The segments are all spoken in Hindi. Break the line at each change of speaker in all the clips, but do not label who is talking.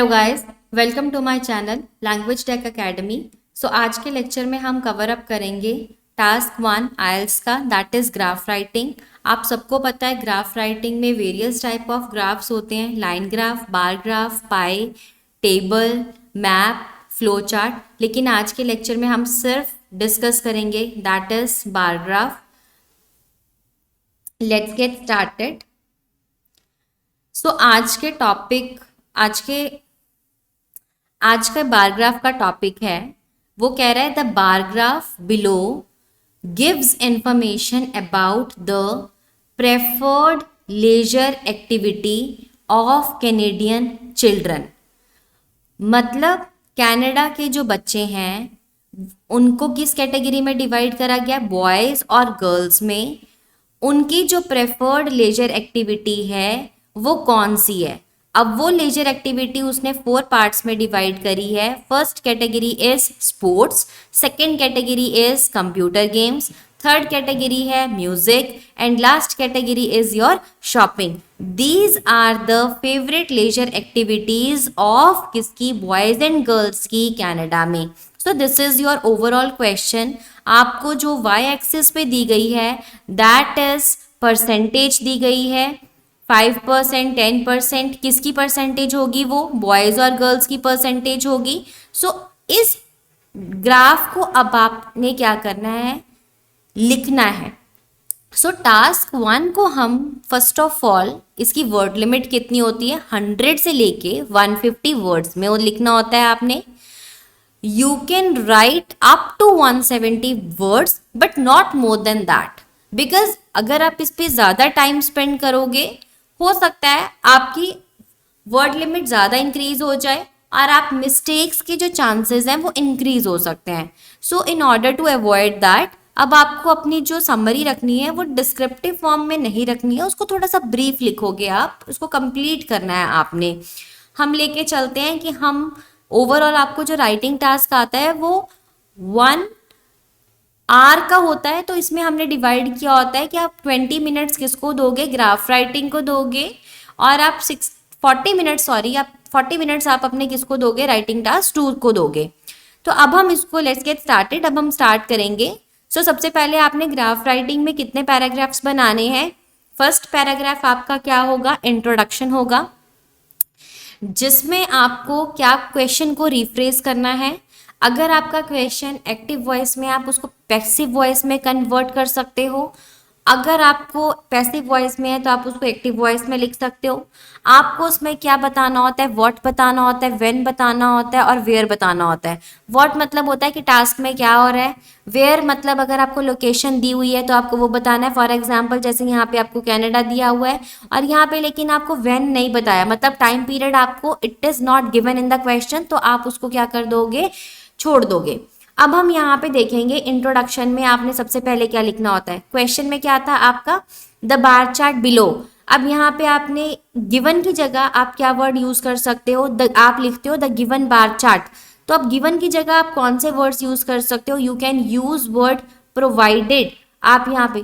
Guys, welcome to my channel language tech academy. So आज के लेक्चर में हम कवर अप करेंगे टास्क 1 आइल्स का, दैट इज़ ग्राफ राइटिंग। आप सबको पता है ग्राफ राइटिंग में वेरियस टाइप ऑफ ग्राफ्स होते हैं, line graph, bar graph, pie, table, map, flow chart. लेकिन आज के लेक्चर में हम सिर्फ डिस्कस करेंगे that is bar graph. Let's get started. So आज का बार ग्राफ का टॉपिक है, वो कह रहा है the bar graph below gives information about the preferred leisure activity of Canadian children. मतलब कनाडा के जो बच्चे हैं उनको किस कैटेगरी में डिवाइड करा गया, बॉयज़ और गर्ल्स में। उनकी जो प्रेफर्ड लेजर एक्टिविटी है वो कौन सी है। अब वो लेजर एक्टिविटी उसने 4 पार्ट्स में डिवाइड करी है। First category is sports, second category is computer games, third category है music and last category is your shopping. These are the favourite leisure activities of किसकी, बॉयज एंड गर्ल्स की कनाडा में। So this is your overall question. आपको जो वाई एक्सिस पे दी गई है दैट इज परसेंटेज दी गई है, 5%, 10%, किसकी परसेंटेज होगी, वो बॉयज़ और गर्ल्स की परसेंटेज होगी। सो इस ग्राफ को अब आपने क्या करना है, लिखना है। सो टास्क 1 को हम फर्स्ट ऑफ ऑल, इसकी वर्ड लिमिट कितनी होती है, 100 से लेके 150 वर्ड्स में वो लिखना होता है आपने। You can write up to 170 words but not more than that, because अगर आप इस पर ज़्यादा टाइम स्पेंड करोगे हो सकता है आपकी वर्ड लिमिट ज़्यादा इंक्रीज हो जाए और आप मिस्टेक्स के जो चांसेस हैं वो इंक्रीज हो सकते हैं। So in order to avoid that, अब आपको अपनी जो समरी रखनी है वो डिस्क्रिप्टिव फॉर्म में नहीं रखनी है, उसको थोड़ा सा ब्रीफ लिखोगे आप, उसको कंप्लीट करना है आपने। हम लेके चलते हैं कि हम ओवरऑल आपको जो राइटिंग टास्क आता है वो 1 आर का होता है। तो इसमें हमने डिवाइड किया होता है कि आप 20 मिनट्स किसको दोगे, ग्राफ राइटिंग को दोगे, और आप 40 मिनट्स आप अपने किसको दोगे, राइटिंग टास्क 2 को दोगे। तो अब हम इसको लेट्स गेट स्टार्टेड, अब हम स्टार्ट करेंगे। सो सबसे पहले आपने ग्राफ राइटिंग में कितने पैराग्राफ्स बनाने हैं। फर्स्ट पैराग्राफ आपका क्या होगा, इंट्रोडक्शन होगा, जिसमें आपको क्या क्वेश्चन को रिफ्रेज करना है। अगर आपका क्वेश्चन एक्टिव वॉइस में, आप उसको पैसिव वॉइस में कन्वर्ट कर सकते हो। अगर आपको पैसिव वॉइस में है तो आप उसको एक्टिव वॉइस में लिख सकते हो। आपको उसमें क्या बताना होता है, व्हाट बताना होता है, व्हेन बताना होता है और वेयर बताना होता है। व्हाट मतलब होता है कि टास्क में क्या हो रहा है, वेयर मतलब अगर आपको लोकेशन दी हुई है तो आपको वो बताना है। फॉर एग्जाम्पल जैसे यहाँ पे आपको कनाडा दिया हुआ है और यहाँ पे लेकिन आपको व्हेन नहीं बताया, मतलब टाइम पीरियड आपको it is not given in the question, तो आप उसको क्या कर दोगे, छोड़ दोगे। अब हम यहाँ पे देखेंगे इंट्रोडक्शन में आपने सबसे पहले क्या लिखना होता है। क्वेश्चन में क्या था आपका, द बार चार्ट बिलो। अब यहाँ पे आपने गिवन की जगह आप क्या वर्ड यूज कर सकते हो, आप लिखते हो द गिवन बार चार्ट। तो अब गिवन की जगह आप कौन से वर्ड्स यूज कर सकते हो, you can use word provided. आप यहाँ पे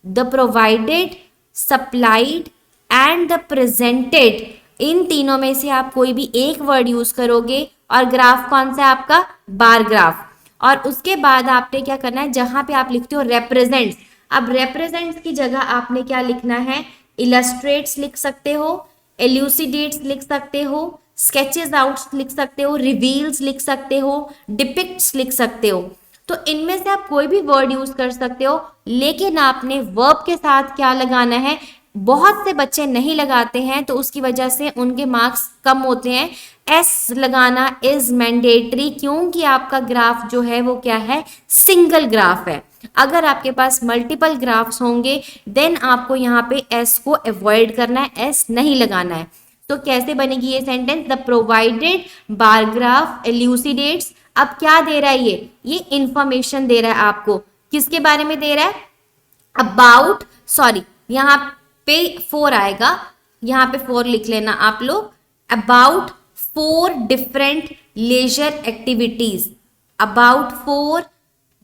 the provided, supplied and the presented, इन तीनों में से आप कोई भी एक वर्ड यूज करोगे। और ग्राफ कौन सा है आपका, बार ग्राफ। और उसके बाद आपने क्या करना है, जहां पे आप लिखते हो रेप्रेजेंट्स, अब रेप्रेजेंट्स की जगह आपने क्या लिखना है, इलस्ट्रेट्स लिख सकते हो, एल्यूसिडेट्स लिख सकते हो, स्केचेस आउट लिख सकते हो, रिवील्स लिख सकते हो, डिपिक्ट्स लिख सकते हो। तो इनमें से आप कोई भी वर्ड यूज कर सकते हो, लेकिन आपने वर्ब के साथ क्या लगाना है। बहुत से बच्चे नहीं लगाते हैं तो उसकी वजह से उनके मार्क्स कम होते हैं। एस लगाना इज मैंडेटरी, क्योंकि आपका ग्राफ जो है वो क्या है, सिंगल ग्राफ है। अगर आपके पास मल्टीपल ग्राफ्स होंगे देन आपको यहाँ पे एस को अवॉइड करना है, एस नहीं लगाना है। तो कैसे बनेगी ये sentence, the provided bar graph elucidates. अब क्या दे रहा है ये इंफॉर्मेशन दे रहा है आपको, किसके बारे में दे रहा है, अबाउट, सॉरी यहाँ पे 4 आएगा, यहाँ पे 4 लिख लेना आप लोग, about 4 different leisure activities, about 4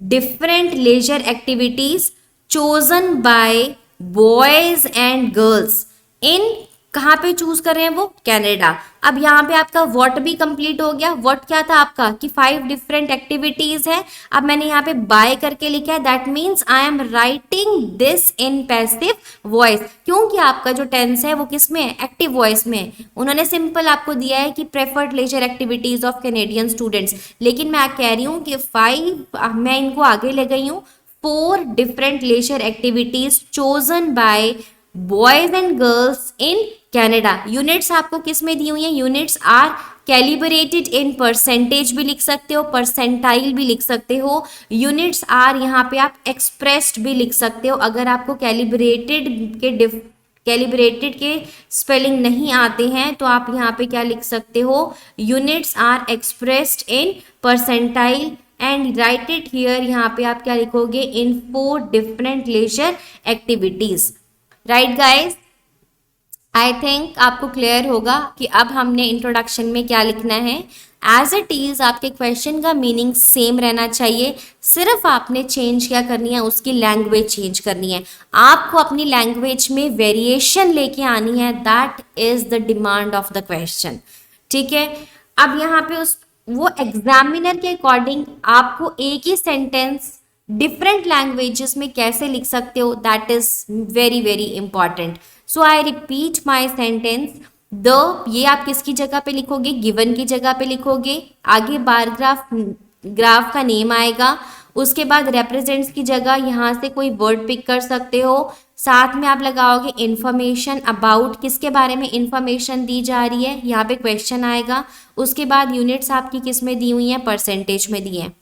different leisure activities chosen by boys and girls in कहाँ पे चूज कर रहे हैं वो, कनाडा। अब यहाँ पे आपका व्हाट भी कंप्लीट हो गया। व्हाट क्या था आपका कि 5 डिफरेंट एक्टिविटीज है। अब मैंने यहाँ पे बाय करके लिखा है, that means I am writing this in passive voice, क्योंकि आपका जो टेंस है वो किस में है, एक्टिव वॉइस में। उन्होंने सिंपल आपको दिया है कि preferred leisure activities of Canadian students, लेकिन मैं कह रही हूँ कि 5 मैं इनको आगे ले गई हूँ, 4 different leisure activities chosen by boys and girls in Canada. Units आपको किस में दी हुई है, units are calibrated in percentage भी लिख सकते हो, परसेंटाइल भी लिख सकते हो। यूनिट्स आर यहाँ पे आप एक्सप्रेस्ड भी लिख सकते हो। अगर आपको कैलिब्रेटेड के स्पेलिंग नहीं आते हैं तो आप यहाँ पे क्या लिख सकते हो, units are expressed in percentile and write it here. यहाँ पे आप क्या लिखोगे, इन 4 different leisure activities. Right guys, I think आपको क्लियर होगा कि अब हमने इंट्रोडक्शन में क्या लिखना है। एज इट इज आपके क्वेश्चन का मीनिंग सेम रहना चाहिए, सिर्फ आपने चेंज क्या करनी है, उसकी लैंग्वेज चेंज करनी है। आपको अपनी लैंग्वेज में वेरिएशन लेके आनी है, that is the demand of the question. ठीक है, अब यहाँ पे वो एग्जामिनर के अकॉर्डिंग आपको एक ही सेंटेंस डिफरेंट लैंग्वेजेस में कैसे लिख सकते हो, that is very very important. So I repeat my sentence, the, ये आप किसकी जगह पे लिखोगे, गिवन की जगह पे लिखोगे। आगे बार ग्राफ का नेम आएगा, उसके बाद रेप्रेजेंट्स की जगह यहाँ से कोई वर्ड पिक कर सकते हो। साथ में आप लगाओगे इंफॉर्मेशन अबाउट, किसके बारे में इंफॉर्मेशन दी जा रही है, यहाँ पे क्वेश्चन आएगा। उसके बाद यूनिट्स आपकी किस में दी हुई है, परसेंटेज में दी है।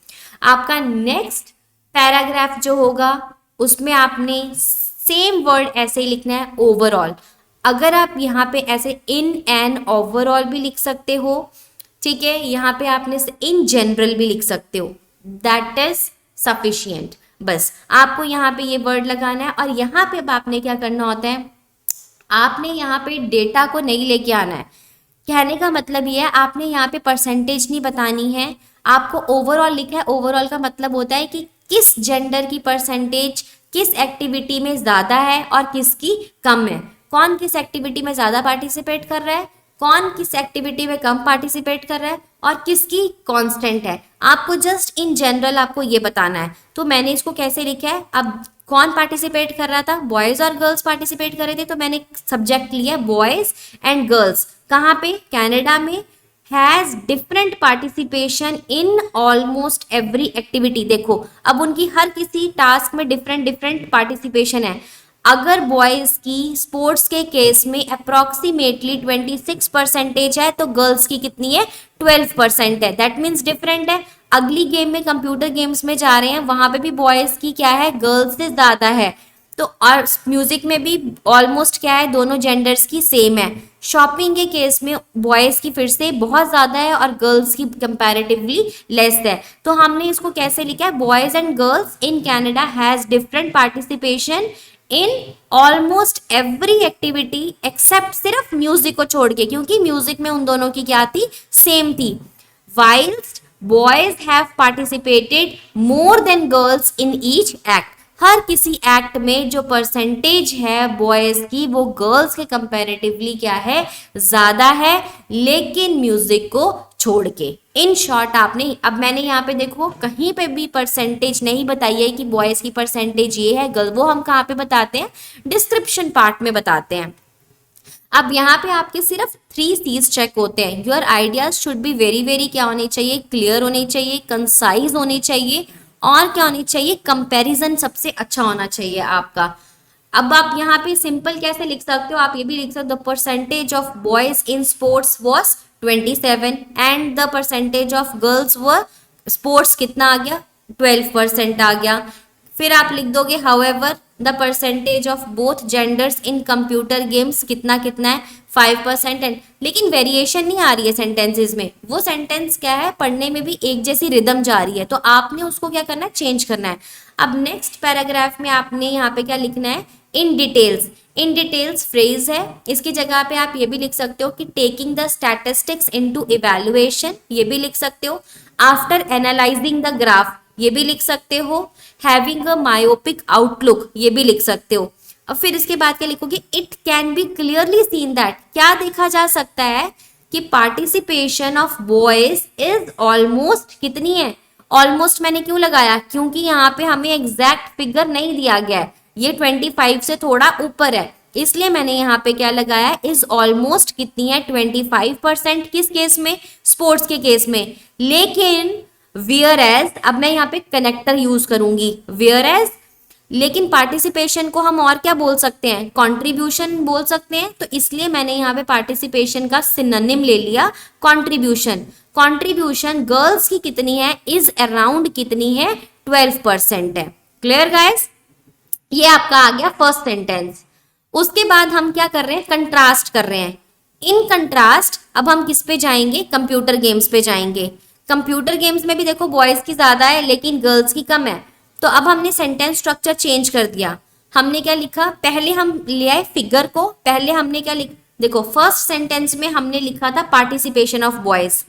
आपका नेक्स्ट पैराग्राफ जो होगा उसमें आपने सेम वर्ड ऐसे ही लिखना है, ओवरऑल। अगर आप यहाँ पे ऐसे इन एंड ओवरऑल भी लिख सकते हो, ठीक है, यहाँ पे आपने इन जनरल भी लिख सकते हो, दैट इज सफिशियंट। बस आपको यहाँ पे ये वर्ड लगाना है। और यहाँ पे अब आपने क्या करना होता है, आपने यहाँ पे डेटा को नहीं लेके आना है। कहने का मतलब ये है, आपने यहाँ पे परसेंटेज नहीं बतानी है, आपको ओवरऑल लिखा है। ओवरऑल का मतलब होता है कि किस जेंडर की परसेंटेज किस एक्टिविटी में ज़्यादा है और किसकी कम है, कौन किस एक्टिविटी में ज़्यादा पार्टिसिपेट कर रहा है, कौन किस एक्टिविटी में कम पार्टिसिपेट कर रहा है और किसकी कांस्टेंट है। आपको जस्ट इन जनरल आपको ये बताना है। तो मैंने इसको कैसे लिखा है, अब कौन पार्टिसिपेट कर रहा था, बॉयज़ और गर्ल्स पार्टिसिपेट कर रहे थे, तो मैंने सब्जेक्ट लिया बॉयज़ एंड गर्ल्स। कहाँ पे, कनाडा में। Has different participation in almost every activity. देखो अब उनकी हर किसी टास्क में डिफरेंट डिफरेंट पार्टिसिपेशन है। अगर बॉयज़ की स्पोर्ट्स के केस में अप्रॉक्सीमेटली 26% है तो गर्ल्स की कितनी है, 12% है। दैट मीन्स डिफरेंट है। अगली गेम में कंप्यूटर गेम्स में जा रहे हैं, वहां पे भी बॉयज़ की क्या है, गर्ल्स से ज़्यादा है। तो और म्यूजिक में भी ऑलमोस्ट क्या है, दोनों जेंडर्स की सेम है। शॉपिंग के केस में बॉयज़ की फिर से बहुत ज़्यादा है और गर्ल्स की कंपैरेटिवली लेस है। तो हमने इसको कैसे लिखा है, boys and girls in Canada has different participation in almost every activity except, सिर्फ म्यूजिक को छोड़ के, क्योंकि म्यूजिक में उन दोनों की क्या थी, सेम थी। Whilst boys have participated more than girls in each act. हर किसी एक्ट में जो परसेंटेज है बॉयज की वो गर्ल्स के कंपैरेटिवली क्या है, ज्यादा है, लेकिन म्यूजिक को छोड़ के। इन शॉर्ट आपने, अब मैंने यहाँ पे देखो कहीं पे भी परसेंटेज नहीं बताई है कि बॉयज की परसेंटेज ये है, गर्ल, वो हम कहाँ पे बताते हैं, डिस्क्रिप्शन पार्ट में बताते हैं। अब यहाँ पे आपके सिर्फ 3 C's चेक होते हैं। Your ideas should be very very क्या होने चाहिए, क्लियर होने चाहिए, कंसाइज होने चाहिए, और क्या होनी चाहिए, कंपैरिजन सबसे अच्छा होना चाहिए आपका। अब आप यहाँ पे सिंपल कैसे लिख सकते हो, आप ये भी लिख सकते हो, the percentage of boys in sports was 27 and the percentage of girls व स्पोर्ट्स कितना आ गया, 12% आ गया। फिर आप लिख दोगे however the percentage of both genders in computer games कितना कितना है, 5%। एंड लेकिन वेरिएशन नहीं आ रही है सेंटेंसेस में, वो सेंटेंस क्या है, पढ़ने में भी एक जैसी रिदम जा रही है, तो आपने उसको क्या करना है, चेंज करना है। अब नेक्स्ट पैराग्राफ में आपने यहाँ पे क्या लिखना है, in details. In details phrase है, इसकी जगह पे आप ये भी लिख सकते हो कि taking the statistics into evaluation, ये भी लिख सकते हो। आफ्टर एनालाइजिंग द ग्राफ, ये भी लिख सकते हो। हैविंग अ मायोपिक आउटलुक, ये भी लिख सकते हो। अब फिर इसके बाद क्या लिखोगे, it can be clearly seen that, क्या देखा जा सकता है कि participation of boys is almost, कितनी है, ऑलमोस्ट मैंने क्यों लगाया, क्योंकि यहाँ पे हमें एग्जैक्ट फिगर नहीं दिया गया है, ये 25 से थोड़ा ऊपर है, इसलिए मैंने यहाँ पे क्या लगाया, इज ऑलमोस्ट कितनी है, 25%, किस केस में, स्पोर्ट्स के केस में। लेकिन वेयर एज, अब मैं यहाँ पे कनेक्टर यूज करूंगी, वेयर एज, लेकिन पार्टिसिपेशन को हम और क्या बोल सकते हैं, कंट्रीब्यूशन बोल सकते हैं, तो इसलिए मैंने यहाँ पे पार्टिसिपेशन का सिनोनिम ले लिया कंट्रीब्यूशन। कंट्रीब्यूशन गर्ल्स की कितनी है, इज अराउंड कितनी है, 12% है। क्लियर गाइस, ये आपका आ गया फर्स्ट सेंटेंस। उसके बाद हम क्या कर रहे हैं, कंट्रास्ट कर रहे हैं। इन कंट्रास्ट अब हम किस पे जाएंगे, कंप्यूटर गेम्स पे जाएंगे। कंप्यूटर गेम्स में भी देखो बॉयज की ज्यादा है लेकिन गर्ल्स की कम है, तो अब हमने सेंटेंस स्ट्रक्चर चेंज कर दिया। हमने क्या लिखा, पहले हम ले आए फिगर को, पहले हमने क्या लिखा, देखो फर्स्ट सेंटेंस में हमने लिखा था पार्टिसिपेशन ऑफ बॉयज,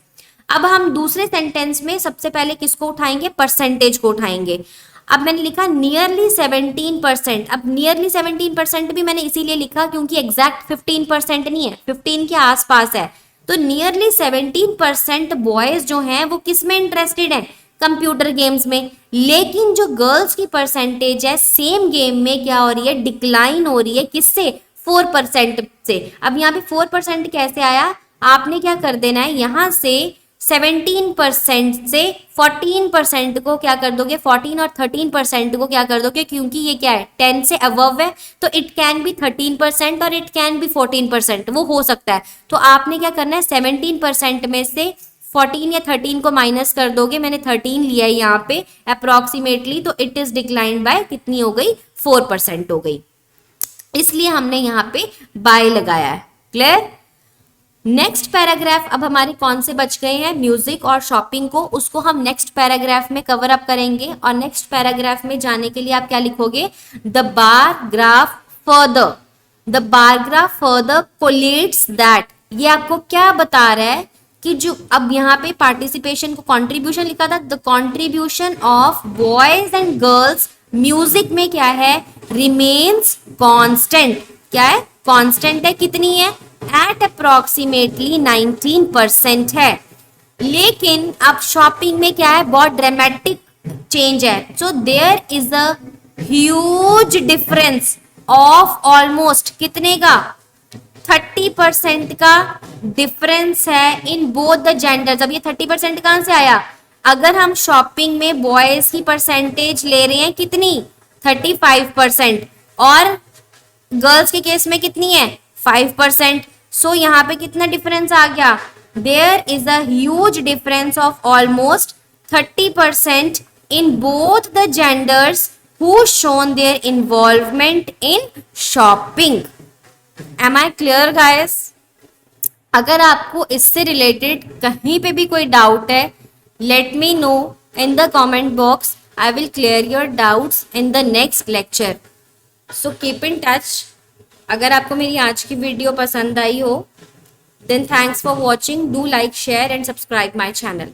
अब हम दूसरे सेंटेंस में सबसे पहले किसको उठाएंगे, परसेंटेज को उठाएंगे। अब मैंने लिखा नियरली 17%, अब नियरली 17% भी मैंने इसीलिए लिखा क्योंकि एग्जैक्ट 15% नहीं है, 15 के आसपास है, तो नियरली 17% बॉयज जो हैं वो किस में इंटरेस्टेड हैं, कंप्यूटर गेम्स में। लेकिन जो गर्ल्स की परसेंटेज है सेम गेम में क्या हो रही है, डिक्लाइन हो रही है, किससे, 4% से। अब यहाँ पे 4% कैसे आया, आपने क्या कर देना है, यहाँ से 17% से 14% को क्या कर दोगे, 14 और 13% को क्या कर दोगे, क्योंकि ये क्या है 10 से अबव है, तो इट कैन बी 13% और इट कैन बी 14%, वो हो सकता है। तो आपने क्या करना है, 17% में से 14 या 13 को माइनस कर दोगे, मैंने 13 लिया है यहाँ पे अप्रोक्सीमेटली, तो इट इज डिक्लाइन बाय कितनी हो गई, 4% हो गई, इसलिए हमने यहाँ पे बाय लगाया है। क्लियर। नेक्स्ट पैराग्राफ अब हमारे कौन से बच गए हैं, म्यूजिक और शॉपिंग को, उसको हम नेक्स्ट पैराग्राफ में कवर अप करेंगे। और नेक्स्ट पैराग्राफ में जाने के लिए आप क्या लिखोगे, the bar graph further, the bar graph further collates that, ये आपको क्या बता रहा है कि जो अब यहाँ पे पार्टिसिपेशन को कंट्रीब्यूशन लिखा था, the contribution of boys and girls music में क्या है, रिमेन्स कांस्टेंट, क्या है, कांस्टेंट है, कितनी है, एट अप्रोक्सीमेटली 19% है। लेकिन अब शॉपिंग में क्या है, बहुत ड्रामेटिक चेंज है, so there is a huge difference of almost कितने का, 30% का डिफरेंस है इन बोथ द जेंडर्स। अब ये 30% कहां से आया, अगर हम शॉपिंग में बॉयज की परसेंटेज ले रहे हैं कितनी, 35%, और गर्ल्स के केस में कितनी है, 5%, सो यहाँ पे कितना डिफरेंस आ गया, there is a huge difference of almost 30% in both the genders who shown their involvement in shopping. Am I clear guys. अगर आपको इससे रिलेटेड कहीं पे भी कोई डाउट है, let me know in the comment box, I will clear your doubts in the next lecture, so keep in touch. अगर आपको मेरी आज की वीडियो पसंद आई हो, then thanks for watching, do like, share and subscribe my channel.